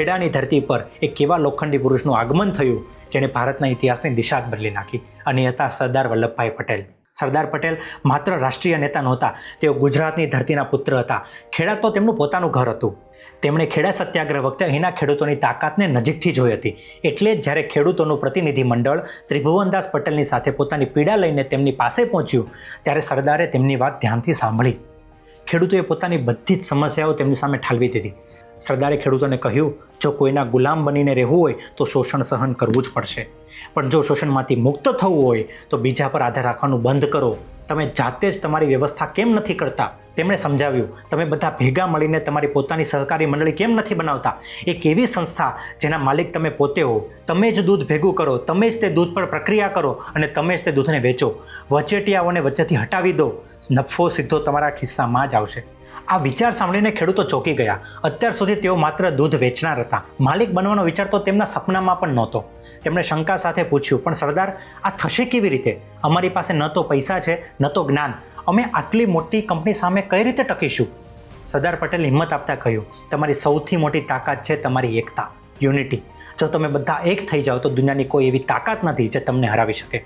ખેડાની ધરતી પર એક એવા લોખંડી પુરુષનું આગમન થયું જેણે ભારતના ઇતિહાસની દિશા જ બદલી નાખી, અને એ હતા સરદાર વલ્લભભાઈ પટેલ. સરદાર પટેલ માત્ર રાષ્ટ્રીય નેતા નહોતા, તેઓ ગુજરાતની ધરતીના પુત્ર હતા. ખેડા તો તેમનું પોતાનું ઘર હતું. તેમણે ખેડા સત્યાગ્રહ વખતે અહીંના ખેડૂતોની તાકાતને નજીકથી જોઈ હતી. એટલે જ જ્યારે ખેડૂતોનું પ્રતિનિધિ મંડળ ત્રિભુવનદાસ પટેલની સાથે પોતાની પીડા લઈને તેમની પાસે પહોંચ્યું, ત્યારે સરદારે તેમની વાત ધ્યાનથી સાંભળી. ખેડૂતોએ પોતાની બધી જ સમસ્યાઓ તેમની સામે ઠાલવી દીધી. સરદારે ખેડૂતોને કહ્યું, જો કોઈના ગુલામ બનીને રહેવું હોય તો શોષણ સહન કરવું જ પડશે, પણ જો શોષણમાંથી મુક્ત થવું હોય તો બીજા પર આધાર રાખવાનું બંધ કરો. તમે જાતે જ તમારી વ્યવસ્થા કેમ નથી કરતા? તેમણે સમજાવ્યું, તમે બધા ભેગા મળીને તમારી પોતાની સહકારી મંડળી કેમ નથી બનાવતા? એક એવી સંસ્થા જેના માલિક તમે પોતે હો, તમે જ દૂધ ભેગું કરો, તમે જ તે દૂધ પર પ્રક્રિયા કરો અને તમે જ તે દૂધને વેચો. વચેટિયાઓને વચ્ચેથી હટાવી દો, નફો સીધો તમારા ખિસ્સામાં જ આવશે. આ વિચાર સાંભળીને ખેડૂતો ચોંકી ગયા. અત્યાર સુધી તેઓ માત્ર દૂધ વેચનાર હતા. માલિક બનવાનો વિચાર તો તેમના સપનામાં પણ નહોતો. તેમણે શંકા સાથે પૂછ્યું, પણ સરદાર, આ થશે કેવી રીતે? અમારી પાસે ન તો પૈસા છે, ન તો જ્ઞાન. અમે આટલી મોટી કંપની સામે કઈ રીતે ટકીશું? સરદાર પટેલ હિંમત આપતા કહ્યું, તમારી સૌથી મોટી તાકાત છે તમારી એકતા, યુનિટી. જો તમે બધા એક થઈ જાઓ તો દુનિયાની કોઈ એવી તાકાત નથી જે તમને હરાવી શકે.